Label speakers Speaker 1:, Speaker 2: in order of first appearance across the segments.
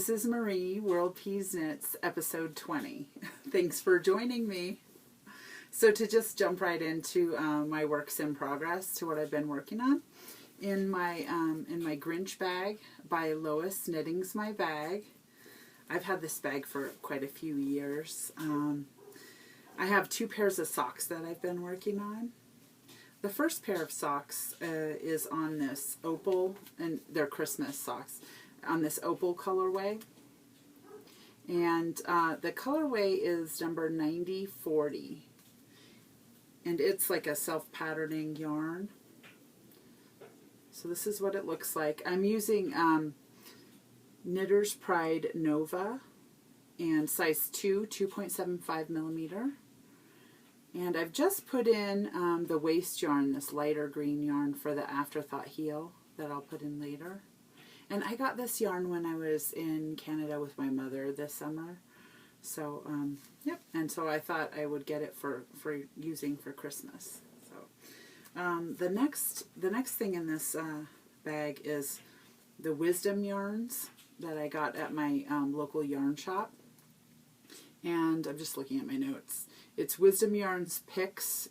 Speaker 1: This is Marie, World Peas Knits, episode 20. Thanks for joining me. So to just jump right into my works in progress, to what I've been working on. In my Grinch bag by Lois, Knitting's my bag. I've had this bag for quite a few years. I have two pairs of socks that I've been working on. The first pair of socks is on this opal, and they're Christmas socks, on this opal colorway. And the colorway is number 9040. And it's like a self-patterning yarn. So this is what it looks like. I'm using Knitter's Pride Nova and size 2, 2.75 millimeter. And I've just put in the waste yarn, this lighter green yarn for the Afterthought heel that I'll put in later. And I got this yarn when I was in Canada with my mother this summer. So, yep. And so I thought I would get it for using for Christmas. So, the next thing in this bag is the Wisdom yarns that I got at my local yarn shop. And I'm just looking at my notes. It's Wisdom Yarns Picks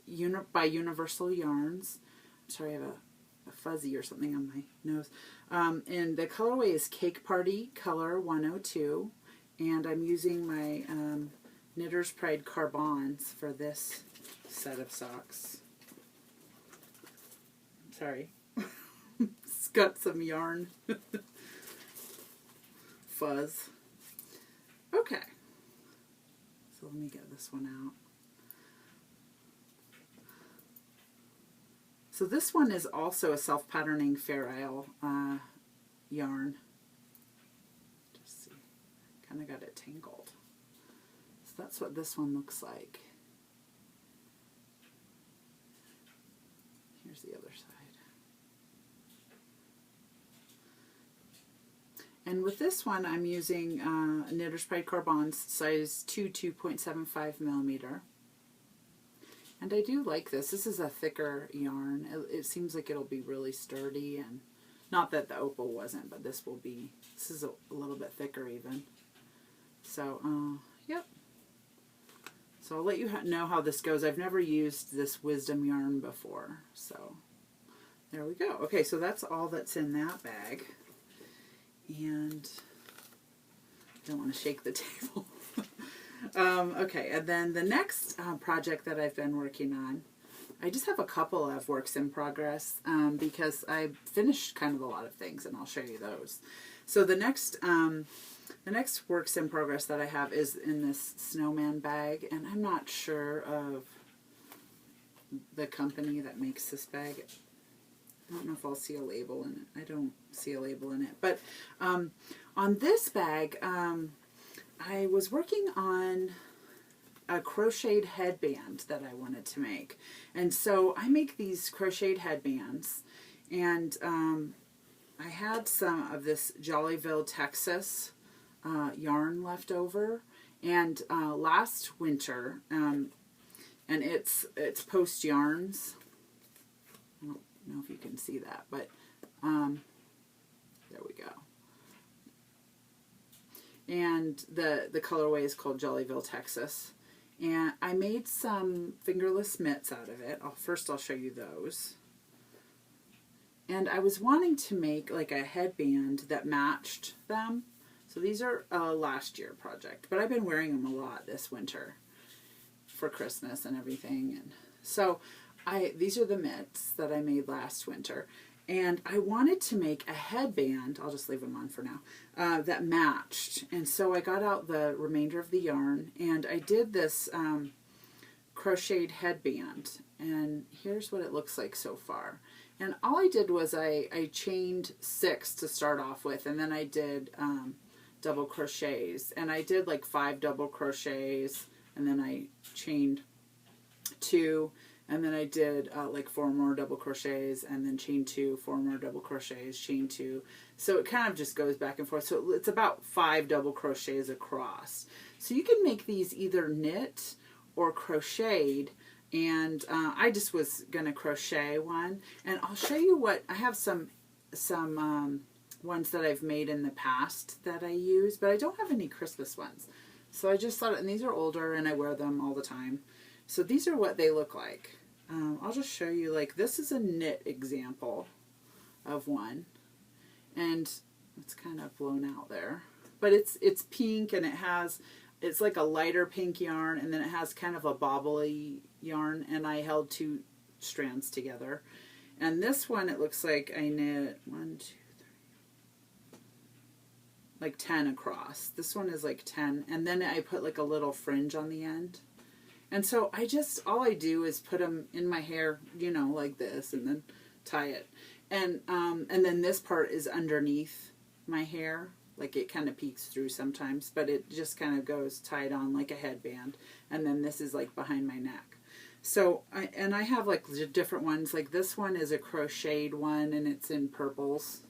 Speaker 1: by Universal Yarns. I'm sorry, I have a fuzzy or something on my nose. And the colorway is Cake Party Color 102. And I'm using my Knitter's Pride Carbons for this set of socks. Sorry. It's got some yarn fuzz. Okay. So let me get this one out. So this one is also a self-patterning Fair Isle yarn. Just see, kind of got it tangled. So that's what this one looks like. Here's the other side. And with this one, I'm using Knitter's Pride Carbons size 2, 2.75 millimeter. And I do like this. This is a thicker yarn. It seems like it'll be really sturdy, and not that the opal wasn't, but this will be. This is a little bit thicker even. So, yep. So I'll let you know how this goes. I've never used this Wisdom yarn before, so there we go. Okay, so that's all that's in that bag. And I don't want to shake the table. Okay, and then the next project that I've been working on, I just have a couple of works in progress because I finished kind of a lot of things, and I'll show you those. So the next works in progress that I have is in this snowman bag, and I'm not sure of the company that makes this bag. I don't know if I'll see a label in it. I don't see a label in it. But on this bag, I was working on a crocheted headband that I wanted to make. And so I make these crocheted headbands. And I had some of this Jollyville, Texas yarn left over. And last winter, and it's Post Yarns. I don't know if you can see that, but there we go. And the colorway is called Jollyville, Texas. And I made some fingerless mitts out of it. First I'll show you those. And I was wanting to make like a headband that matched them. So these are a last year project, but I've been wearing them a lot this winter for Christmas and everything. And so these are the mitts that I made last winter. And I wanted to make a headband, I'll just leave them on for now, that matched. And so I got out the remainder of the yarn, and I did this crocheted headband. And here's what it looks like so far. And all I did was I chained 6 to start off with, and then I did double crochets. And I did like 5 double crochets, and then I chained 2. And then I did like 4 more double crochets, and then chain 2, 4 more double crochets, chain 2. So it kind of just goes back and forth. So it's about 5 double crochets across. So you can make these either knit or crocheted. And I just was going to crochet one. And I'll show you what, I have some ones that I've made in the past that I use, but I don't have any Christmas ones. So I just thought, and these are older and I wear them all the time. So these are what they look like. I'll just show you, like, this is a knit example of one. And it's kind of blown out there. But it's pink, and it's like a lighter pink yarn, and then it has kind of a bobbly yarn, and I held 2 strands together. And this one, it looks like I knit 1, 2, 3, like 10 across. This one is like 10, and then I put like a little fringe on the end. And so all I do is put them in my hair, you know, like this, and then tie it. And then this part is underneath my hair. Like, it kind of peeks through sometimes, but it just kind of goes tied on like a headband. And then this is like behind my neck. So, I have like different ones. Like, this one is a crocheted one, and it's in purples.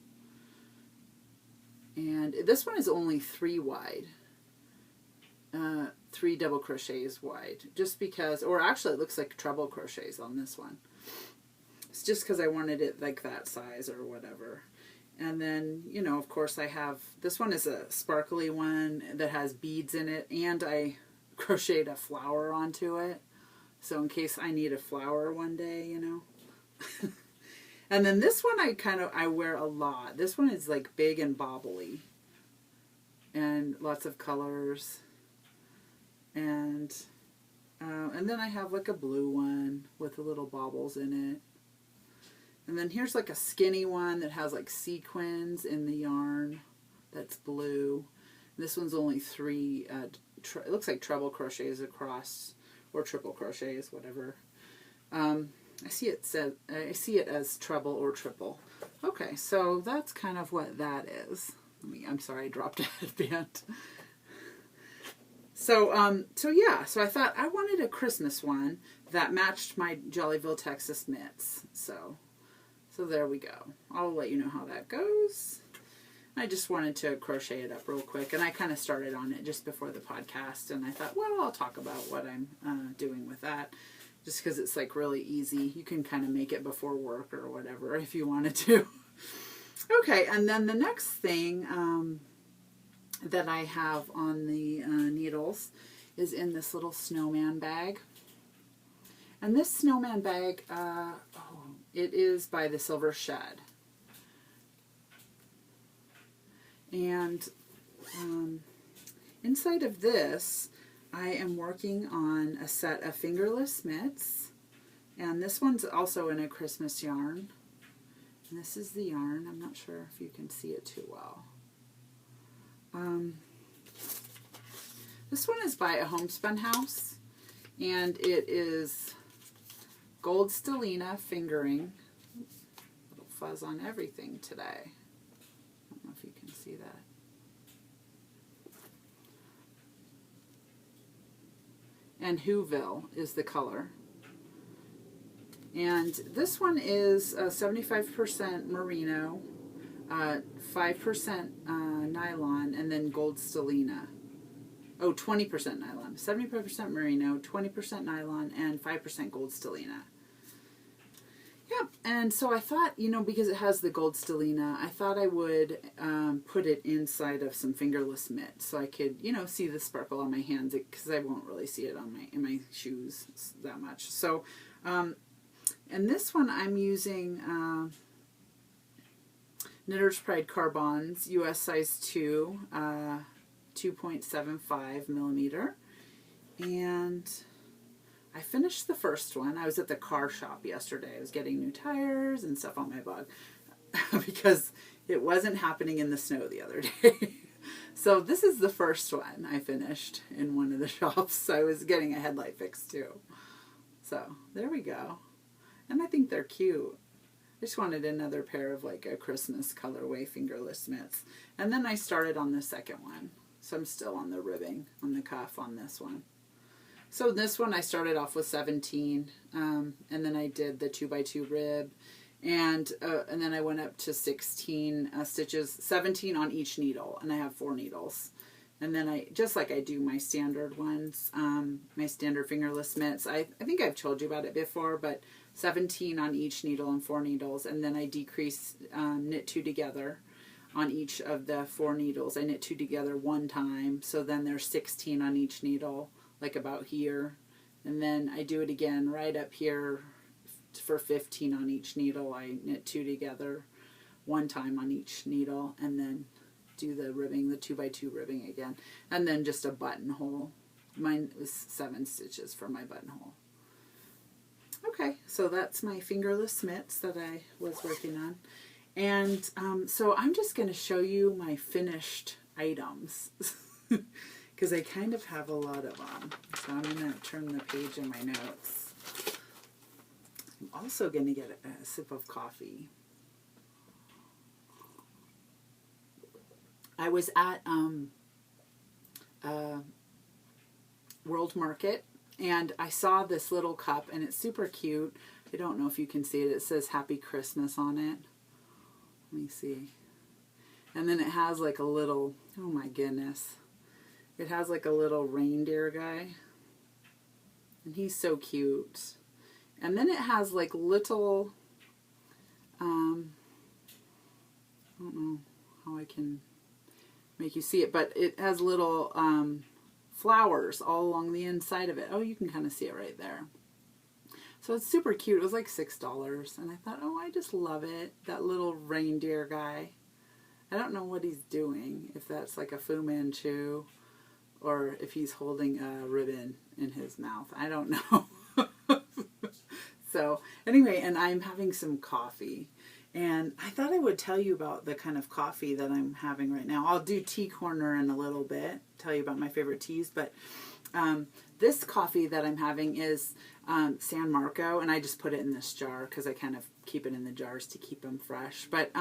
Speaker 1: And this one is only 3 wide. 3 double crochets wide. Just because, or actually it looks like treble crochets on this one. It's just because I wanted it like that size or whatever. And then, you know, of course I have, this one is a sparkly one that has beads in it, and I crocheted a flower onto it. So in case I need a flower one day, you know. And then this one I wear a lot. This one is like big and bobbly. And lots of colors. And then I have like a blue one with the little baubles in it. And then here's like a skinny one that has like sequins in the yarn that's blue. This one's only 3, it looks like treble crochets across, or triple crochets, whatever. I see it as treble or triple. Okay, so that's kind of what that is. I'm sorry, I dropped a headband. So yeah, so I thought I wanted a Christmas one that matched my Jollyville, Texas mitts. So there we go. I'll let you know how that goes. I just wanted to crochet it up real quick, and I kind of started on it just before the podcast, and I thought, well, I'll talk about what I'm doing with that, just because it's like really easy. You can kind of make it before work or whatever if you wanted to. Okay, and then the next thing that I have on the needles is in this little snowman bag. And this snowman bag, it is by the Silver Shed. And inside of this, I am working on a set of fingerless mitts. And this one's also in a Christmas yarn. And this is the yarn. I'm not sure if you can see it too well. This one is by a homespun house. And it is gold stellina fingering. Little fuzz on everything today. I don't know if you can see that. And Whoville is the color. And this one is 75% merino, 5% nylon, and then gold stellina. Oh, 20% nylon. 75% merino, 20% nylon, and 5% gold stellina. Yep, and so I thought, you know, because it has the gold stellina, I thought I would put it inside of some fingerless mitts so I could, you know, see the sparkle on my hands, because I won't really see it on in my shoes that much. So, and this one I'm using Knitter's Pride Carbons, US size 2, 2.75 millimeter, and I finished the first one. I was at the car shop yesterday. I was getting new tires and stuff on my bug because it wasn't happening in the snow the other day. So this is the first one I finished in one of the shops. I was getting a headlight fix too. So there we go. And I think they're cute. I just wanted another pair of like a Christmas colorway fingerless mitts. And then I started on the second one. So I'm still on the ribbing on the cuff on this one. So this one I started off with 17, and then I did the 2x2 rib, and then I went up to 16 stitches, 17 on each needle, and I have 4 needles. And then I, just like I do my standard ones, my standard fingerless mitts, I think I've told you about it before, but 17 on each needle and 4 needles, and then I decrease, knit 2 together. on each of the 4 needles. I knit 2 together one time, so then there's 16 on each needle, like about here. And then I do it again right up here for 15 on each needle. I knit 2 together one time on each needle, and then do the ribbing, the 2x2 ribbing again, and then just a buttonhole. Mine was 7 stitches for my buttonhole. Okay, so that's my fingerless mitts that I was working on. And so I'm just going to show you my finished items because I kind of have a lot of them. So I'm going to turn the page in my notes. I'm also going to get a sip of coffee. I was at World Market, and I saw this little cup, and it's super cute. I don't know if you can see it. It says Happy Christmas on it. Let me see. And then it has like a little, oh my goodness. It has like a little reindeer guy. And he's so cute. And then it has like little, I don't know how I can make you see it, but it has little flowers all along the inside of it. Oh, you can kind of see it right there. So it's super cute. It was like $6, and I thought, oh, I just love it. That little reindeer guy. I don't know what he's doing, if that's like a Fu Manchu or if he's holding a ribbon in his mouth. I don't know. So anyway, and I'm having some coffee. And I thought I would tell you about the kind of coffee that I'm having right now. I'll do tea corner in a little bit, tell you about my favorite teas. But this coffee that I'm having is San Marco, and I just put it in this jar because I kind of keep it in the jars to keep them fresh. But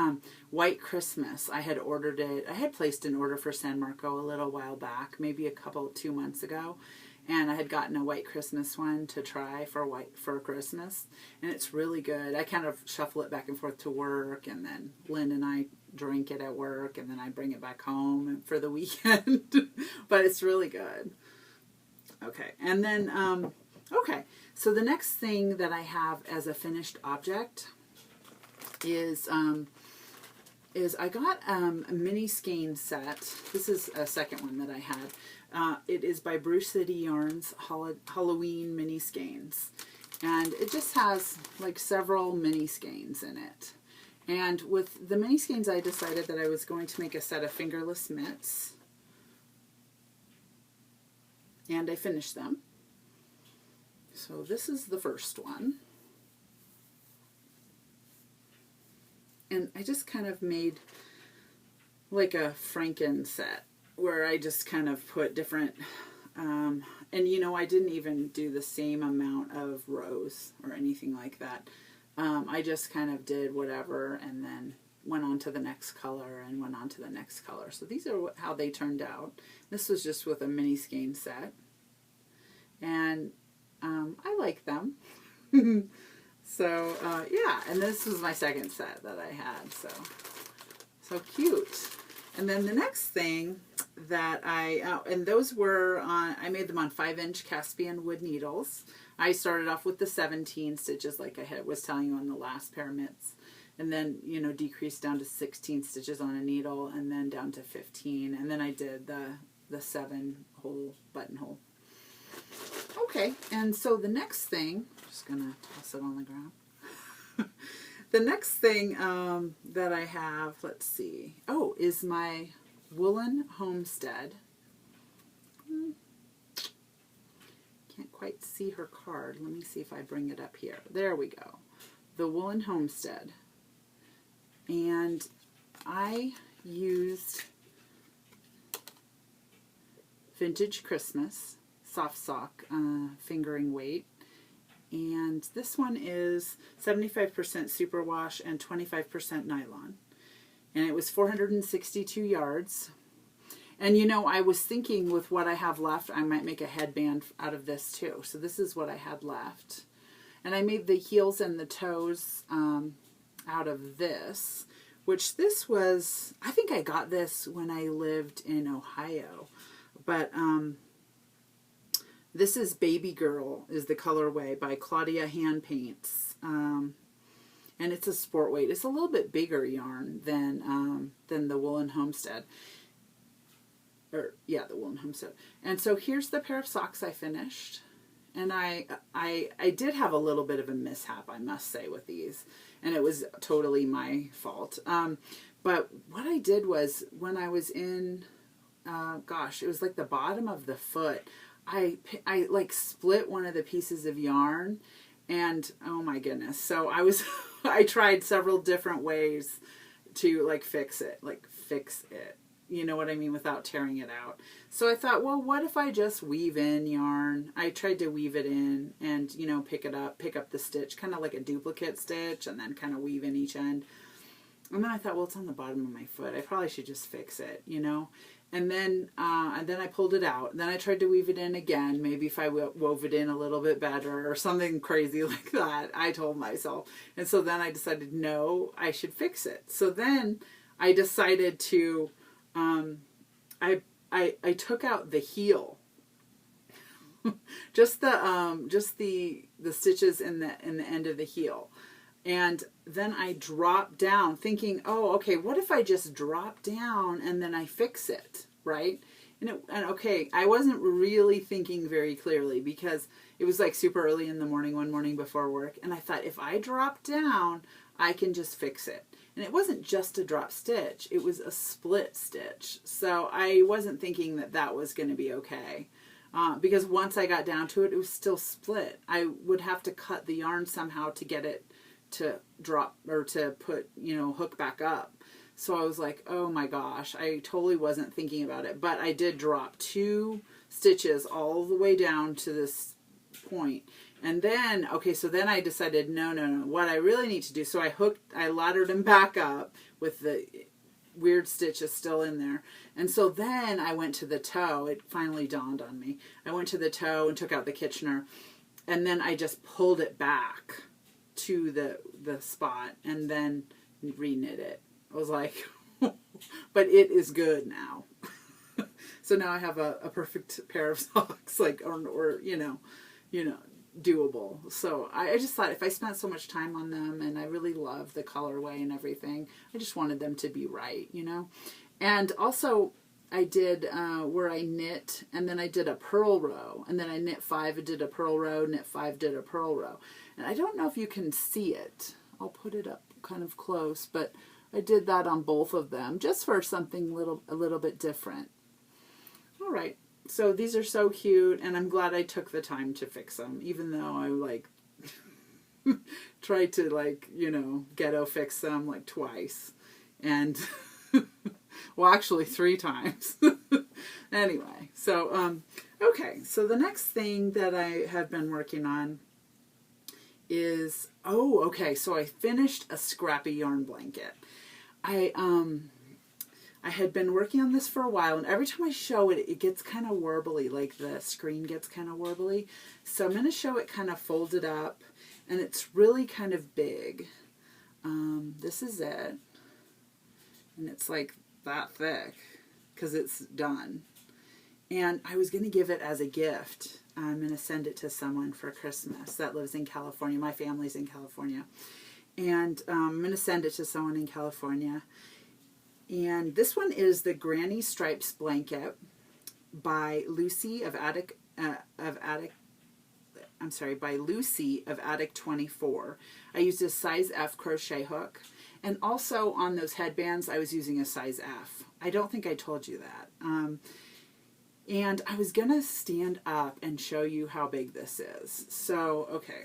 Speaker 1: White Christmas, I had ordered it. I had placed an order for San Marco a little while back, maybe 2 months ago. And I had gotten a White Christmas one to try for Christmas, and it's really good. I kind of shuffle it back and forth to work, and then Lynn and I drink it at work, and then I bring it back home for the weekend. But it's really good. Okay, and then okay, so the next thing that I have as a finished object is I got a mini skein set. This is a second one that I had. It is by Brew City Yarns Halloween mini skeins, and it just has like several mini skeins in it. And with the mini skeins, I decided that I was going to make a set of fingerless mitts, and I finished them. So this is the first one, and I just kind of made like a Franken set, where I just kind of put different, and you know, I didn't even do the same amount of rows or anything like that. I just kind of did whatever, and then went on to the next color and went on to the next color. So these are how they turned out. This was just with a mini skein set, and I like them. So yeah, and this was my second set that I had, so cute. And then the next thing that and those were I made them on 5-inch Caspian wood needles. I started off with the 17 stitches like I was telling you on the last pair of mitts, and then, you know, decreased down to 16 stitches on a needle, and then down to 15, and then I did the 7-hole buttonhole. Okay, and so the next thing, I'm just gonna toss it on the ground. The next thing that I have, let's see, is my Woolen Homestead. Can't quite see her card. Let me see if I bring it up here. There we go. The Woolen Homestead. And I used Vintage Christmas soft sock fingering weight. And this one is 75% superwash and 25% nylon. And it was 462 yards. And you know, I was thinking with what I have left, I might make a headband out of this too. So this is what I had left. And I made the heels and the toes out of this, which this was, I think I got this when I lived in Ohio. But this is Baby Girl, is the colorway by Claudia Hand Paints. and it's a sport weight. It's a little bit bigger yarn than the Woolen Homestead. Or yeah, the Woolen Homestead. And so here's the pair of socks I finished. And I did have a little bit of a mishap, I must say, with these. And it was totally my fault. But what I did was, when I was in, gosh, it was like the bottom of the foot, I like split one of the pieces of yarn. And oh my goodness. So I tried several different ways to like fix it. You know what I mean, without tearing it out. So I thought, well, what if I just weave in yarn? I tried to weave it in and, you know, pick up the stitch, kind of like a duplicate stitch, and then kind of weave in each end. And then I thought, well, it's on the bottom of my foot. I probably should just fix it, you know. And then I pulled it out. Then I tried to weave it in again. Maybe if I wove it in a little bit better or something crazy like that, I told myself. And so then I decided, no, I should fix it. So then I decided to... I took out the heel, just the stitches in the end of the heel, and then I dropped down, thinking, oh, okay, what if I just drop down and then I fix it, right? And okay, I wasn't really thinking very clearly because it was like super early in the morning, one morning before work, and I thought, if I drop down, I can just fix it. And it wasn't just a drop stitch, it was a split stitch. So I wasn't thinking that that was going to be okay. Because once I got down to it, it was still split. I would have to cut the yarn somehow to get it to drop, or to put, you know, hook back up. So I was like, oh my gosh, I totally wasn't thinking about it. But I did drop 2 stitches all the way down to this point. And then, okay, so then I decided, no, what I really need to do, so I laddered them back up with the weird stitches still in there. And so then I went to the toe. It finally dawned on me. I went to the toe and took out the Kitchener, and then I just pulled it back to the spot and then re-knit it. I was like, but it is good now. So now I have a perfect pair of socks, like, or you know, doable. So I just thought, if I spent so much time on them and I really love the colorway and everything, I just wanted them to be right, you know. And also I did where I knit, and then I did a purl row, and then I knit 5 and did a purl row, knit 5, did a purl row. And I don't know if you can see it. I'll put it up kind of close, but I did that on both of them just for something a little bit different. All right. So these are so cute, and I'm glad I took the time to fix them, even though I like tried to, like, you know, ghetto fix them like twice, and well, actually 3 times. Anyway, so okay, so the next thing that I have been working on is, oh, okay, so I finished a scrappy yarn blanket. I had been working on this for a while, and every time I show it, it gets kind of warbly, like the screen gets kind of warbly. So I'm going to show it kind of folded up, and it's really kind of big. This is it, and it's like that thick because it's done. And I was going to give it as a gift. I'm going to send it to someone for Christmas that lives in California. My family's in California. And I'm going to send it to someone in California. And this one is the Granny Stripes blanket by Lucy of Attic Lucy of Attic 24. I used a size F crochet hook, and also on those headbands I was using a size F. I don't think I told you that. And I was gonna stand up and show you how big this is. So okay,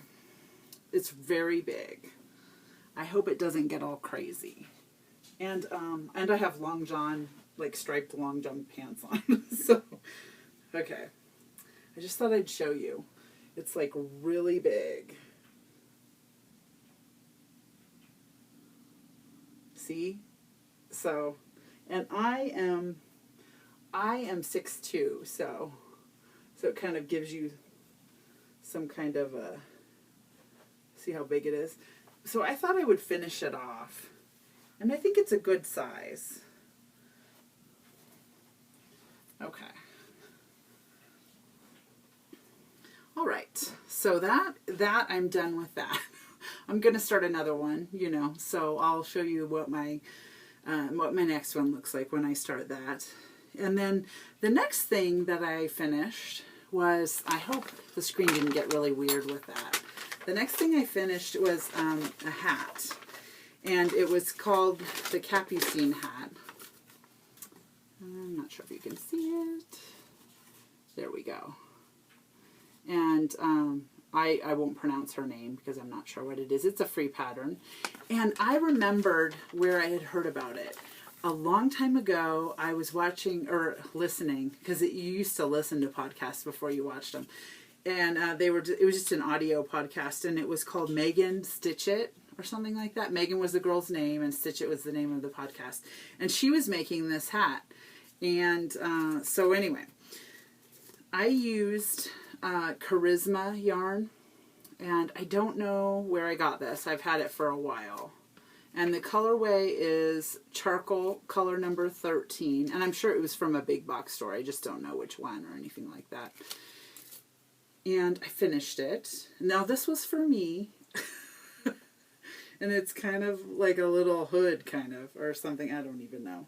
Speaker 1: it's very big. I hope it doesn't get all crazy. And I have long john, like striped long john pants on. So, okay. I just thought I'd show you. It's like really big. See? So, and I am 6'2", so it kind of gives you some kind of a, see how big it is? So I thought I would finish it off. And I think it's a good size. Okay. All right. So that I'm done with that. I'm going to start another one, you know, so I'll show you what my next one looks like when I start that. And then the next thing that I finished was, I hope the screen didn't get really weird with that. The next thing I finished was a hat, and it was called the Capucine hat. I'm not sure if you can see it. There we go. And I won't pronounce her name because I'm not sure what it is. It's a free pattern. And I remembered where I had heard about it. A long time ago, I was watching or listening, because you used to listen to podcasts before you watched them. And it was just an audio podcast, and it was called Megan Stitch It or something like that. Megan was the girl's name, and Stitch It was the name of the podcast. And she was making this hat. And so anyway, I used Charisma yarn, and I don't know where I got this. I've had it for a while. And the colorway is charcoal color number 13. And I'm sure it was from a big box store. I just don't know which one or anything like that. And I finished it. Now this was for me. And it's kind of like a little hood kind of, or something. I don't even know.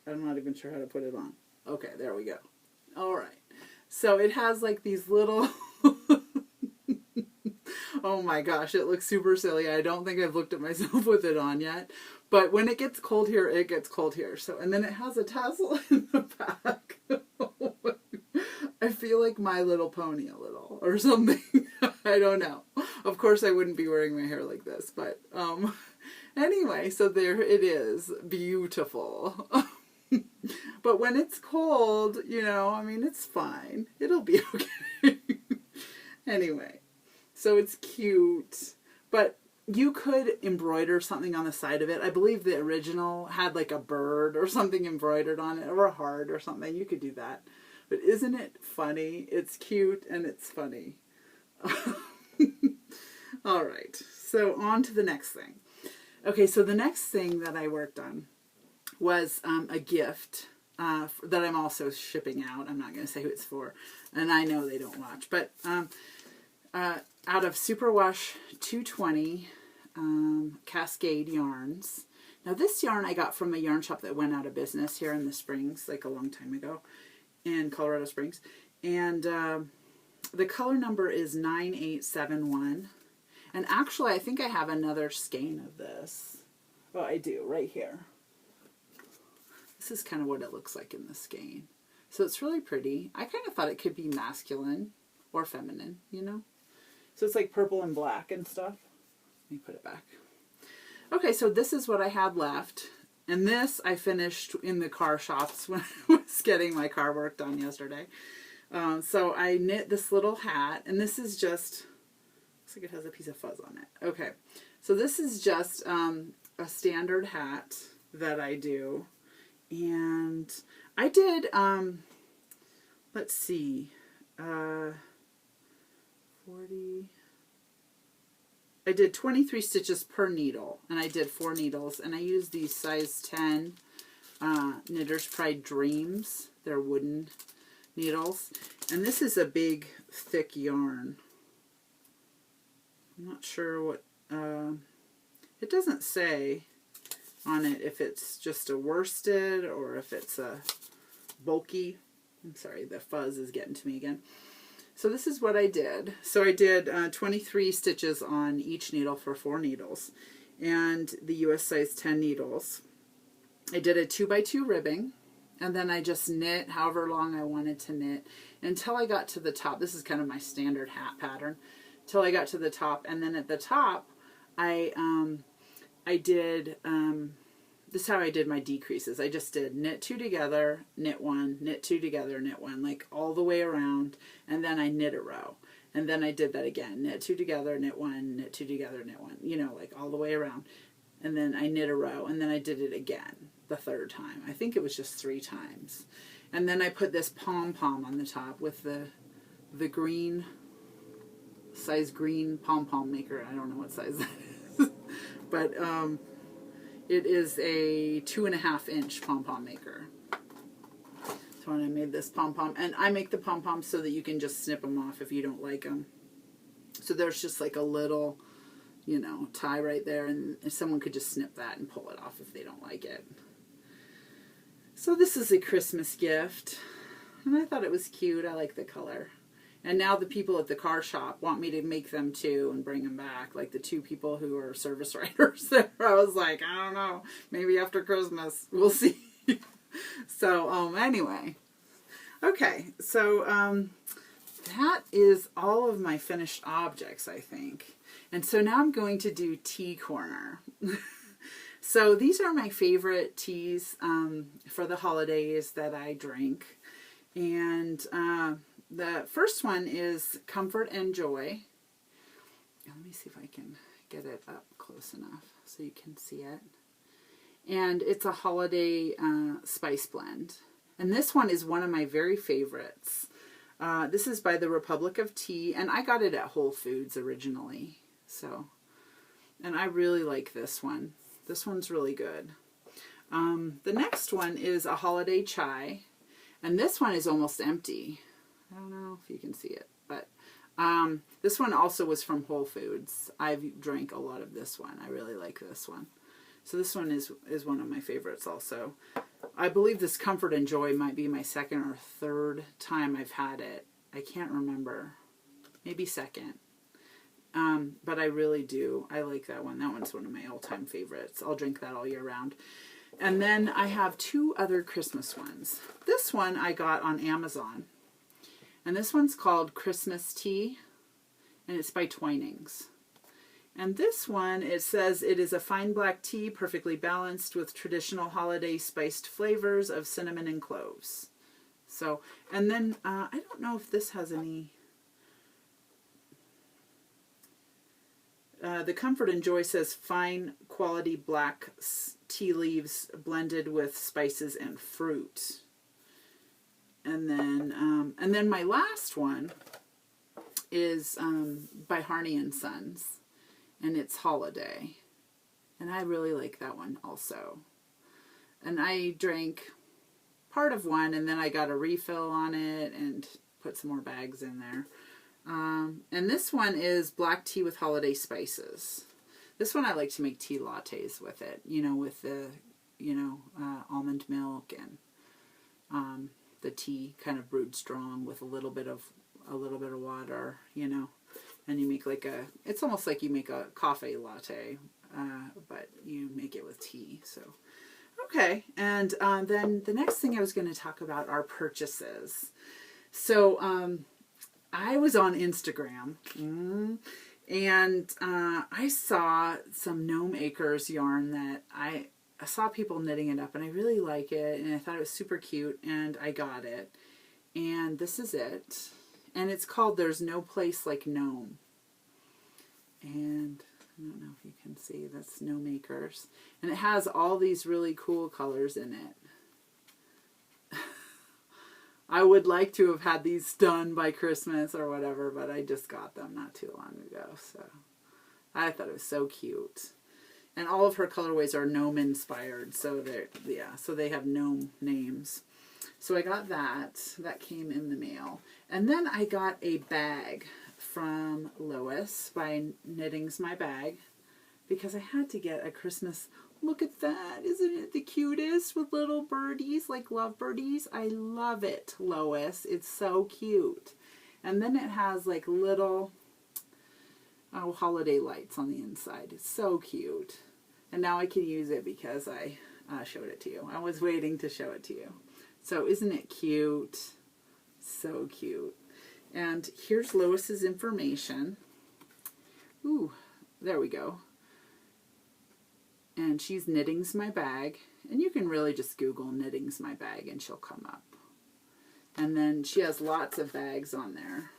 Speaker 1: I'm not even sure how to put it on. Okay, there we go. All right. So it has like these little... Oh my gosh, it looks super silly. I don't think I've looked at myself with it on yet. But when it gets cold here, it gets cold here. So, and then it has a tassel in the back. I feel like My Little Pony a little or something. I don't know. Of course, I wouldn't be wearing my hair like this. But anyway, so there it is. Beautiful. But when it's cold, you know, I mean, it's fine. It'll be okay. Anyway. So it's cute, but you could embroider something on the side of it. I believe the original had like a bird or something embroidered on it, or a heart or something. You could do that. But isn't it funny? It's cute and it's funny. All right, so on to the next thing. Okay, so the next thing that I worked on was a gift that I'm also shipping out. I'm not going to say who it's for, and I know they don't watch, but... out of Superwash 220 Cascade yarns. Now this yarn I got from a yarn shop that went out of business here in the Springs, like a long time ago, in Colorado Springs. And the color number is 9871. And actually I think I have another skein of this. Oh, I do, right here. This is kind of what it looks like in the skein. So it's really pretty. I kind of thought it could be masculine or feminine, you know? So it's like purple and black and stuff. Let me put it back. Okay, so this is what I had left. And this I finished in the car shops when I was getting my car worked on yesterday. So I knit this little hat. And this is just, looks like it has a piece of fuzz on it. Okay, so this is just a standard hat that I do. And I did, let's see, 40. I did 23 stitches per needle, and I did 4 needles, and I used these size 10 Knitter's Pride Dreams. They're wooden needles, and this is a big, thick yarn. I'm not sure what, it doesn't say on it if it's just a worsted or if it's a bulky. I'm sorry, the fuzz is getting to me again. So this is what I did. So I did 23 stitches on each needle for 4 needles, and the US size 10 needles. I did a 2x2 ribbing, and then I just knit however long I wanted to knit until I got to the top. This is kind of my standard hat pattern. Till I got to the top, and then at the top, I did. This is how I did my decreases. I just did knit 2 together, knit 1, knit 2 together, knit 1, like all the way around, and then I knit a row. And then I did that again, knit 2 together, knit 1, knit 2 together, knit 1, you know, like all the way around. And then I knit a row, and then I did it again the 3rd time. I think it was just 3 times. And then I put this pom-pom on the top with the green, size green pom-pom maker. I don't know what size that is. But, it is a 2.5 inch pom-pom maker. So when I made this pom-pom, and I make the pom-poms so that you can just snip them off if you don't like them. So there's just like a little you know, tie right there, and someone could just snip that and pull it off if they don't like it. So this is a Christmas gift, and I thought it was cute. I like the color. And now the people at the car shop want me to make them too and bring them back. Like the 2 people who are service writers there. I was like, I don't know. Maybe after Christmas. We'll see. So, anyway. Okay. So, that is all of my finished objects, I think. And so now I'm going to do tea corner. So these are my favorite teas for the holidays that I drink. And the first one is Comfort and Joy. Let me see if I can get it up close enough so you can see it. And it's a holiday spice blend. And this one is one of my very favorites. This is by the Republic of Tea, and I got it at Whole Foods originally. So, and I really like this one. This one's really good. The next one is a holiday chai, and this one is almost empty. I don't know if you can see it, but this one also was from Whole Foods. I've drank a lot of this one. I really like this one. So this one is one of my favorites also. I believe this Comfort and Joy might be my second or third time I've had it. I can't remember. Maybe second. But I really do. I like that one. That one's one of my all-time favorites. I'll drink that all year round. And then I have 2 other Christmas ones. This one I got on Amazon. And this one's called Christmas Tea. And it's by Twinings. And this one, it says it is a fine black tea, perfectly balanced with traditional holiday spiced flavors of cinnamon and cloves. So, and then I don't know if this has any. The Comfort and Joy says fine quality black tea leaves blended with spices and fruit. And then my last one is by Harney and Sons. And it's Holiday. And I really like that one also. And I drank part of one, and then I got a refill on it and put some more bags in there. And this one is black tea with holiday spices. This one I like to make tea lattes with it. You know, with the, almond milk and the tea kind of brewed strong with a little bit of water, And you make it's almost like you make a coffee latte, but you make it with tea. So, okay. And then the next thing I was going to talk about are purchases. So, I was on Instagram, and I saw some Gnome Acres yarn that I saw people knitting it up, and I really like it, and I thought it was super cute, and I got it. And this is it. And it's called There's No Place Like Gnome. And I don't know if you can see, that's Gnome Acres. And it has all these really cool colors in it. I would like to have had these done by Christmas or whatever, but I just got them not too long ago. So I thought it was so cute. And all of her colorways are gnome inspired. So they have gnome names. So I got that. That came in the mail. And then I got a bag from Lois by Knitting's My Bag, because I had to get a Christmas. Look at that. Isn't it the cutest with little birdies, like love birdies? I love it, Lois. It's so cute. And then it has like little holiday lights on the inside. It's so cute. And now I can use it because I showed it to you. I was waiting to show it to you. So isn't it cute? So cute. And here's Lois's information. Ooh, there we go. And she's Knitting's My Bag. And you can really just Google Knitting's My Bag and she'll come up. And then she has lots of bags on there.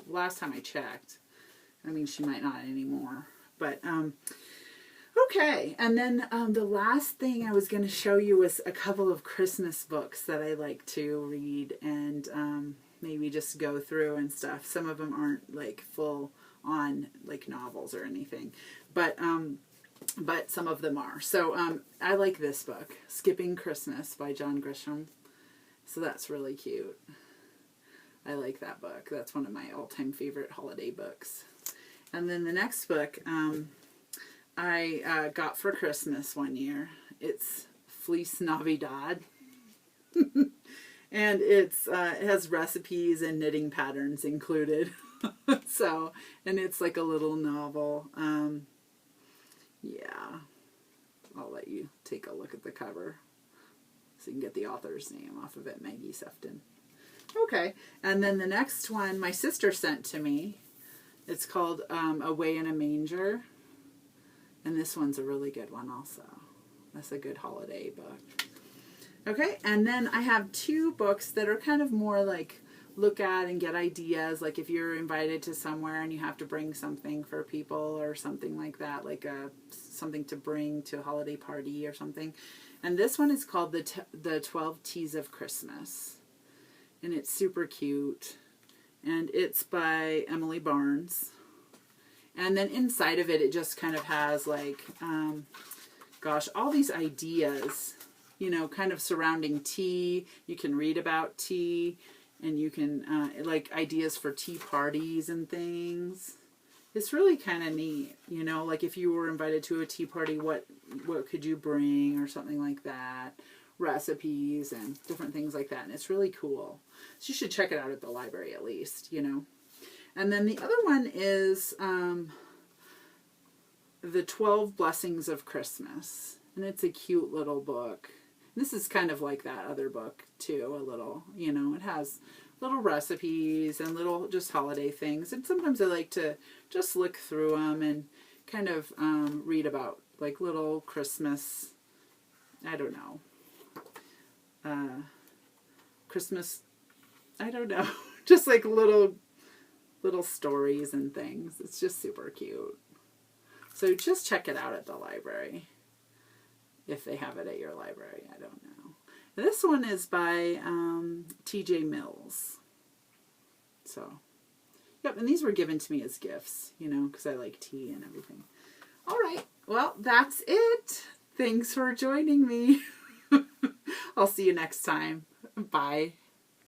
Speaker 1: Last time I checked. I mean, she might not anymore. But, okay. And then the last thing I was going to show you was a couple of Christmas books that I like to read and maybe just go through and stuff. Some of them aren't like full on like novels or anything. But some of them are. So I like this book, Skipping Christmas by John Grisham. So that's really cute. I like that book. That's one of my all-time favorite holiday books. And then the next book I got for Christmas one year. It's Fleece Navidad. And it has recipes and knitting patterns included. So, and it's like a little novel. Yeah, I'll let you take a look at the cover so you can get the author's name off of it, Maggie Sefton. Okay, and then the next one my sister sent to me. It's called Away in a Manger. And this one's a really good one also. That's a good holiday book. Okay, and then I have two books that are kind of more like look at and get ideas, like if you're invited to somewhere and you have to bring something for people or something like that, like something to bring to a holiday party or something. And this one is called the 12 Teas of Christmas. And it's super cute. And it's by Emily Barnes. And then inside of it, it just kind of has like, gosh, all these ideas, you know, kind of surrounding tea. You can read about tea, and you can, like, ideas for tea parties and things. It's really kind of neat, you know, like if you were invited to a tea party, what could you bring or something like that. Recipes and different things like that. And it's really cool. So you should check it out at the library at least, you know. And then the other one is The 12 Blessings of Christmas. And it's a cute little book. This is kind of like that other book, too, a little. You know, it has little recipes and little just holiday things. And sometimes I like to just look through them and kind of read about, like, little Christmas, I don't know. Christmas, I don't know. Just like little stories and things. It's just super cute. So just check it out at the library. If they have it at your library, I don't know. This one is by T.J. Mills. So, yep, and these were given to me as gifts, you know, because I like tea and everything. All right, well, that's it. Thanks for joining me. I'll see you next time. Bye.